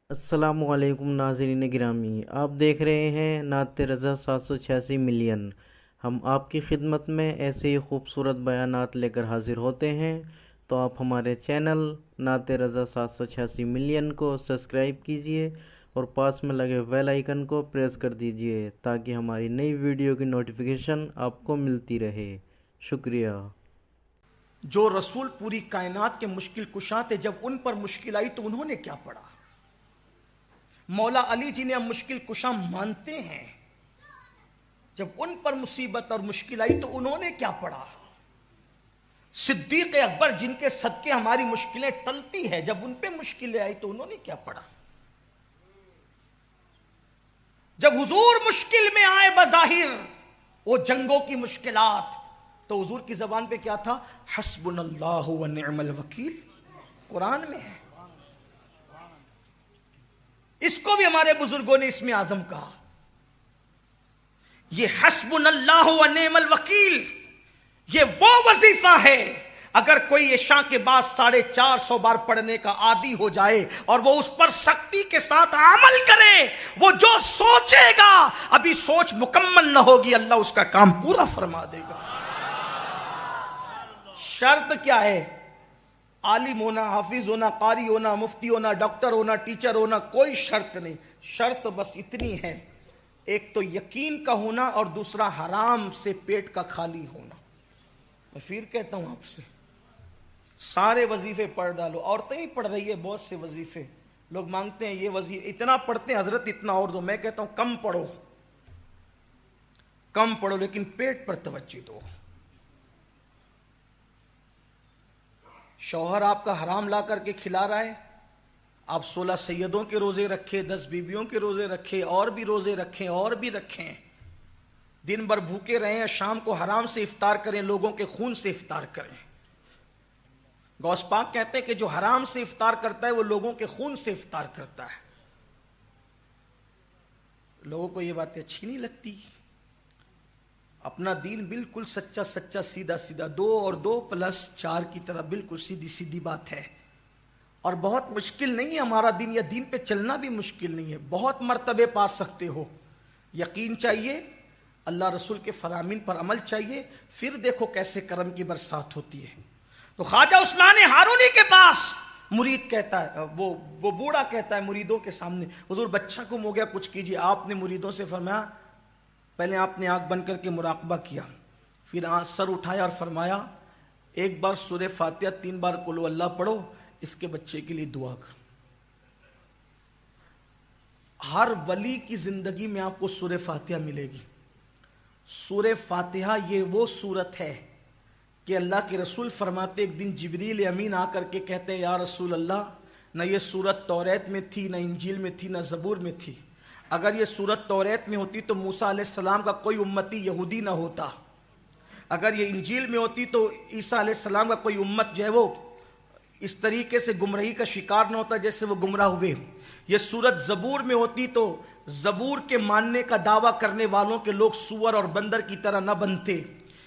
السلام علیکم ناظرین گرامی، آپ دیکھ رہے ہیں نعت رضا 786 ملین۔ ہم آپ کی خدمت میں ایسے ہی خوبصورت بیانات لے کر حاضر ہوتے ہیں، تو آپ ہمارے چینل نعت رضا 786 ملین کو سبسکرائب کیجئے اور پاس میں لگے بیل آئیکن کو پریس کر دیجئے تاکہ ہماری نئی ویڈیو کی نوٹیفیکیشن آپ کو ملتی رہے۔ شکریہ۔ جو رسول پوری کائنات کے مشکل کشاں تھے، جب ان پر مشکل آئی تو انہوں نے کیا پڑھا؟ مولا علی جنہیں ہم مشکل کشاں مانتے ہیں، جب ان پر مصیبت اور مشکل آئی تو انہوں نے کیا پڑھا؟ صدیق اکبر جن کے صدقے ہماری مشکلیں ٹلتی ہیں، جب ان پہ مشکلیں آئی تو انہوں نے کیا پڑھا؟ جب حضور مشکل میں آئے بظاہر وہ جنگوں کی مشکلات، تو حضور کی زبان پہ کیا تھا؟ حسبنا اللہ و نعم الوکیل، قرآن میں ہے۔ اس کو بھی ہمارے بزرگوں نے اسم اعظم کہا۔ یہ حسبنا اللہ و نعم الوکیل، یہ وہ وظیفہ ہے اگر کوئی عشاء کے بعد 450 بار پڑھنے کا عادی ہو جائے اور وہ اس پر سختی کے ساتھ عمل کرے، وہ جو سوچے گا ابھی سوچ مکمل نہ ہوگی، اللہ اس کا کام پورا فرما دے گا۔ شرط کیا ہے؟ عالم ہونا، حافظ ہونا، قاری ہونا، مفتی ہونا، ڈاکٹر ہونا، ٹیچر ہونا، کوئی شرط نہیں۔ شرط بس اتنی ہے، ایک تو یقین کا ہونا اور دوسرا حرام سے پیٹ کا خالی ہونا۔ میں پھر کہتا ہوں آپ سے، سارے وظیفے پڑھ ڈالو۔ عورتیں ہی پڑھ رہی ہے بہت سے وظیفے، لوگ مانگتے ہیں یہ وظیفے اتنا پڑھتے ہیں حضرت اتنا اور دو۔ میں کہتا ہوں کم پڑھو، کم پڑھو لیکن پیٹ پر توجہ دو۔ شوہر آپ کا حرام لا کر کے کھلا رہا ہے، آپ 16 سیدوں کے روزے رکھیں، 10 بیویوں کے روزے رکھیں، اور بھی روزے رکھیں اور بھی رکھیں، دن بھر بھوکے رہیں، شام کو حرام سے افطار کریں، لوگوں کے خون سے افطار کریں۔ غوث پاک کہتے ہیں کہ جو حرام سے افطار کرتا ہے وہ لوگوں کے خون سے افطار کرتا ہے۔ لوگوں کو یہ باتیں اچھی نہیں لگتی۔ اپنا دین بالکل سچا سچا، سیدھا سیدھا، 2 اور 2 + 4 کی طرح بالکل سیدھی سیدھی بات ہے، اور بہت مشکل نہیں ہے ہمارا دین، یا دین پہ چلنا بھی مشکل نہیں ہے، بہت مرتبے پا سکتے ہو۔ یقین چاہیے، اللہ رسول کے فرامین پر عمل چاہیے، پھر دیکھو کیسے کرم کی برسات ہوتی ہے۔ تو خواجہ عثمان ہارونی کے پاس مرید کہتا ہے، وہ بوڑھا کہتا ہے مریدوں کے سامنے، حضور بچہ گم ہو گیا کچھ کیجیے۔ آپ نے مریدوں سے فرمایا، پہلے آپ نے آنکھ بند کر کے مراقبہ کیا، پھر سر اٹھایا اور فرمایا ایک بار سورہ فاتحہ 3 بار قل اللہ پڑھو، اس کے بچے کے لیے دعا کرو۔ ہر ولی کی زندگی میں آپ کو سورہ فاتحہ ملے گی۔ سورہ فاتحہ یہ وہ سورت ہے کہ اللہ کے رسول فرماتے، ایک دن جبریل امین آ کر کے کہتے ہیں یا رسول اللہ، نہ یہ سورت توریت میں تھی، نہ انجیل میں تھی، نہ زبور میں تھی۔ اگر یہ سورت توریت میں ہوتی تو موسیٰ علیہ السلام کا کوئی امتی یہودی نہ ہوتا، اگر یہ انجیل میں ہوتی تو عیسیٰ علیہ السلام کا کوئی امت جو ہے وہ اس طریقے سے گمراہی کا شکار نہ ہوتا جیسے وہ گمراہ ہوئے۔ یہ سورت زبور میں ہوتی تو زبور کے ماننے کا دعویٰ کرنے والوں کے لوگ سور اور بندر کی طرح نہ بنتے۔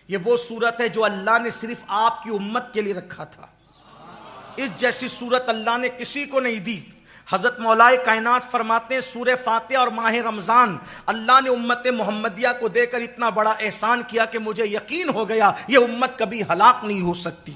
یہ وہ سورت ہے جو اللہ نے صرف آپ کی امت کے لیے رکھا تھا، اس جیسی سورت اللہ نے کسی کو نہیں دی۔ حضرت مولائے کائنات فرماتے ہیں سورہ فاتحہ اور ماہ رمضان اللہ نے امت محمدیہ کو دے کر اتنا بڑا احسان کیا کہ مجھے یقین ہو گیا یہ امت کبھی ہلاک نہیں ہو سکتی،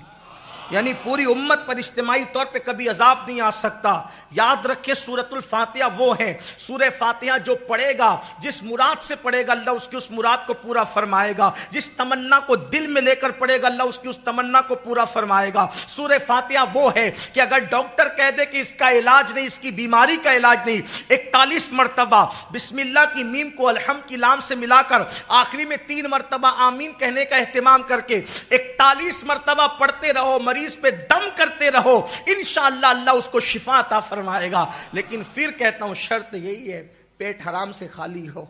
یعنی پوری امت پر اجتماعی طور پہ کبھی عذاب نہیں آ سکتا۔ یاد رکھے سورۃ الفاتحہ وہ ہے، سورہ فاتحہ جو پڑھے گا، جس مراد سے پڑھے گا اللہ اس کی اس مراد کو پورا فرمائے گا، جس تمنا کو دل میں لے کر پڑھے گا اللہ اس کی اس تمنا کو پورا فرمائے گا۔ سورہ فاتحہ وہ ہے کہ اگر ڈاکٹر کہہ دے کہ اس کا علاج نہیں، اس کی بیماری کا علاج نہیں، 41 مرتبہ بسم اللہ کی میم کو الحمد کی لام سے ملا کر آخری میں 3 مرتبہ آمین کہنے کا اہتمام کر کے 41 مرتبہ پڑھتے رہو، مریض پہ دم کرتے رہو، انشاءاللہ اللہ اس کو شفا عطا فرمائے گا۔ لیکن پھر کہتا ہوں شرط یہی ہے، پیٹ حرام سے خالی ہو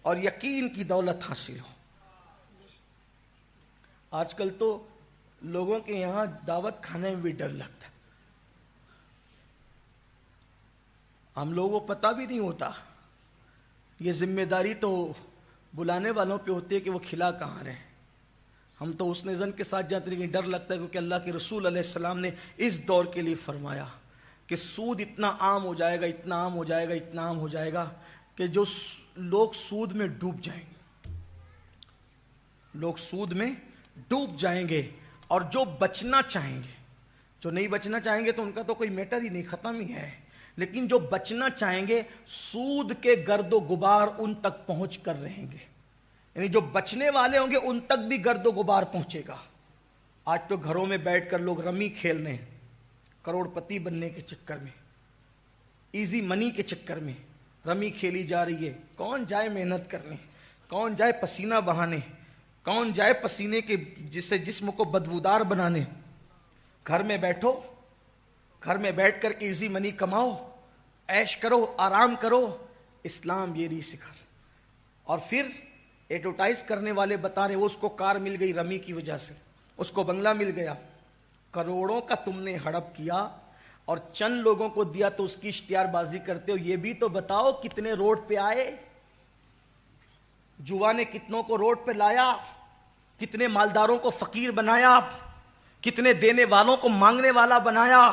اور یقین کی دولت حاصل ہو۔ آج کل تو لوگوں کے یہاں دعوت کھانے میں بھی ڈر لگتا ہے، ہم لوگوں کو پتہ بھی نہیں ہوتا، یہ ذمہ داری تو بلانے والوں پہ ہوتی ہے کہ وہ کھلا کہاں رہے۔ ہم تو اس نظر کے ساتھ جاتے لیکن ڈر لگتا ہے، کیونکہ اللہ کے رسول علیہ السلام نے اس دور کے لیے فرمایا کہ سود اتنا عام ہو جائے گا، اتنا عام ہو جائے گا، اتنا عام ہو جائے گا کہ جو لوگ سود میں ڈوب جائیں گے، لوگ سود میں ڈوب جائیں گے، اور جو بچنا چاہیں گے، جو نہیں بچنا چاہیں گے تو ان کا تو کوئی میٹر ہی نہیں، ختم ہی ہے، لیکن جو بچنا چاہیں گے سود کے گرد و غبار ان تک پہنچ کر رہیں گے، یعنی جو بچنے والے ہوں گے ان تک بھی گرد و غبار پہنچے گا۔ آج تو گھروں میں بیٹھ کر لوگ رمی کھیل رہے ہیں، کروڑ پتی بننے کے چکر میں، ایزی منی کے چکر میں رمی کھیلی جا رہی ہے۔ کون جائے محنت کرنے، کون جائے پسینہ بہانے، کون جائے پسینے کے جس سے جسم کو بدبودار بنانے؟ گھر میں بیٹھو، گھر میں بیٹھ کر کے ایزی منی کماؤ، عیش کرو، آرام کرو۔ اسلام یہ نہیں سکھا۔ اور پھر ایڈورٹائز کرنے والے بتا رہے وہ اس کو کار مل گئی رمی کی وجہ سے، اس کو بنگلہ مل گیا، کروڑوں کا تم نے ہڑپ کیا اور چند لوگوں کو دیا تو اس کی اشتہار بازی کرتے ہو۔ یہ بھی تو بتاؤ کتنے روڈ پہ آئے، جوا نے کتنوں کو روڈ پہ لایا، کتنے مالداروں کو فقیر بنایا، کتنے دینے والوں کو مانگنے والا بنایا۔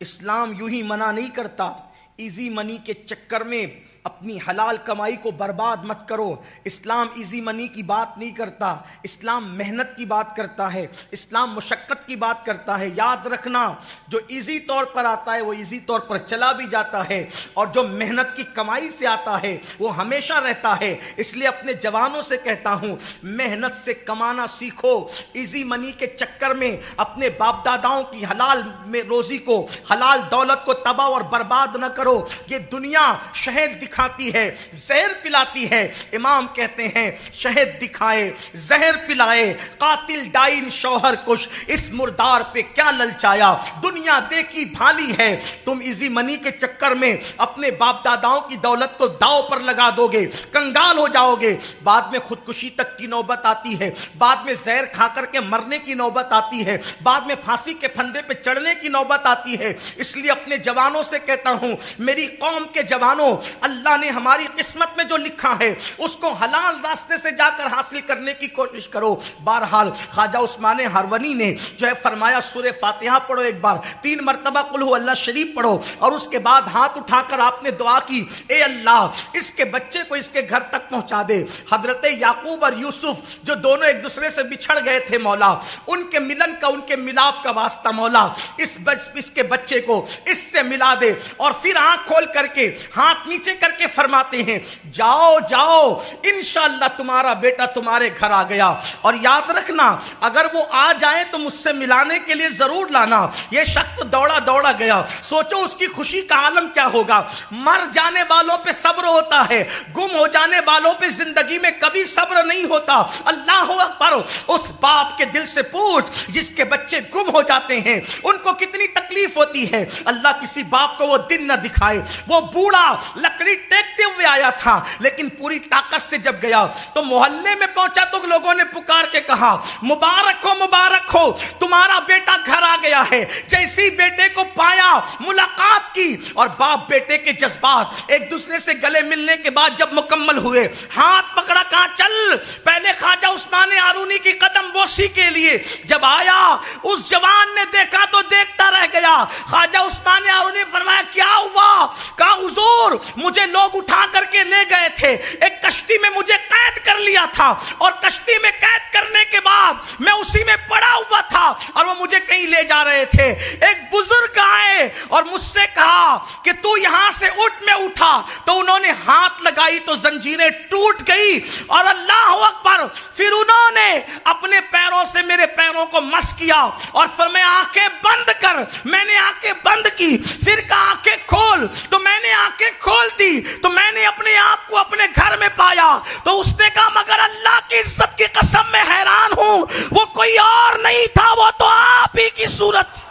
اسلام یوں ہی منع نہیں کرتا، ایزی منی کے چکر میں اپنی حلال کمائی کو برباد مت کرو۔ اسلام ایزی منی کی بات نہیں کرتا، اسلام محنت کی بات کرتا ہے، اسلام مشقت کی بات کرتا ہے۔ یاد رکھنا، جو ایزی طور پر آتا ہے وہ ایزی طور پر چلا بھی جاتا ہے، اور جو محنت کی کمائی سے آتا ہے وہ ہمیشہ رہتا ہے۔ اس لیے اپنے جوانوں سے کہتا ہوں، محنت سے کمانا سیکھو، ایزی منی کے چکر میں اپنے باپ داداؤں کی حلال میں روزی کو، حلال دولت کو تباہ اور برباد نہ کرو۔ یہ دنیا شہد دکھاتی ہے، زہر پلاتی ہے۔ امام کہتے ہیں شہد دکھائے، زہر پلائے، قاتل ڈائن شوہر کش، اس مردار پہ کیا للچایا۔ دنیا دیکھی بھالی ہے، تم ایزی منی کے چکر میں اپنے باپ داداؤں کی دولت کو داؤ پر لگا دو گے، کنگال ہو جاؤ گے، بعد میں خودکشی تک کی نوبت آتی ہے، بعد میں زہر کھا کر کے مرنے کی نوبت آتی ہے، بعد میں پھانسی کے پھندے پہ چڑھنے کی نوبت آتی ہے۔ اس لیے اپنے جوانوں سے کہتا ہوں، میری قوم کے جوانوں، اللہ نے ہماری قسمت میں جو لکھا ہے اس کو حلال راستے سے جا کر حاصل کرنے کی کوشش کرو۔ بہرحال خواجہ عثمان ہرونی نے جو ہے فرمایا سورہ فاتحہ پڑھو، ایک بار 3 مرتبہ قل ہو اللہ شریف پڑھو، اور اس کے بعد ہاتھ اٹھا کر آپ نے دعا کی، اے اللہ اس کے بچے کو اس کے گھر تک پہنچا دے۔ حضرت یعقوب اور یوسف جو دونوں ایک دوسرے سے بچھڑ گئے تھے مولا، ان کے ملن کا، ان کے ملاپ کا واسطہ مولا اس کے بچے کو اس سے ملا دے۔ اور پھر آنکھ کھول کر کے ہاتھ نیچے کر کے فرماتے ہیں جاؤ جاؤ انشاءاللہ تمہارا بیٹا تمہارے گھر آ گیا۔ اور یاد رکھنا اگر وہ آ جائیں تو مجھ سے ملانے کے لیے ضرور لانا۔ یہ شخص دوڑا دوڑا گیا، سوچو اس کی خوشی کا عالم کیا ہوگا۔ مر جانے والوں پہ صبر ہوتا ہے، گم ہو جانے والوں پہ زندگی میں کبھی صبر نہیں ہوتا۔ اللہ اکبر، اس باپ کے دل سے پوچھ جس کے بچے گم ہو جاتے ہیں ان کو کتنی تکلیف ہوتی ہے۔ اللہ کسی باپ کو وہ دن نہ دکھائے۔ وہ بوڑھا لکڑی ٹیکتے ہوئے آیا تھا، لیکن پوری طاقت سے جب گیا تو محلے میں پہنچا تو لوگوں نے پکار کے کہا مبارک ہو تمہارا بیٹا گھر آ گیا ہے۔ جیسی بیٹے کو پایا، ملاقات کی، اور باپ بیٹے کے جذبات ایک دوسرے سے گلے ملنے کے بعد جب مکمل ہوئے، ہاتھ پکڑا، کہا چل۔ پہلے خواجہ عثمان ہارونی کی قدم بوسی کے لیے جب آیا، اس جوان نے دیکھا تو دیکھتا رہ گیا۔ خواجہ عثمان ہارونی نے فرمایا کیا ہوا؟ کہا حضور مجھے لوگ اٹھا کر کے لے گئے تھے، ایک کشتی میں مجھے قید کر لیا تھا، اور کشتی میں قید کرنے کے بعد میں اسی میں پڑا ہوا تھا اور وہ مجھے کہیں لے جا رہے تھے۔ ایک بزرگ آئے اور مجھ سے کہا کہ تو یہاں سے اٹھ۔ میں اٹھا تو انہوں نے ہاتھ لگائی تو زنجیریں ٹوٹ گئی، اور اللہ اکبر، پھر انہوں نے اپنے پیروں سے میرے پیروں کو مس کیا اور فرمایا آنکھیں بند کر۔ میں نے آنکھیں بند کی، پھر کہا آنکھیں کھول، تو میں نے آنکھیں کھول دی، تو میں نے اپنے آپ کو اپنے گھر میں پایا۔ تو اس نے کہا مگر اللہ کی عزت کی قسم میں حیران ہوں، وہ کوئی اور نہیں تھا، وہ تو آپ ہی کی صورت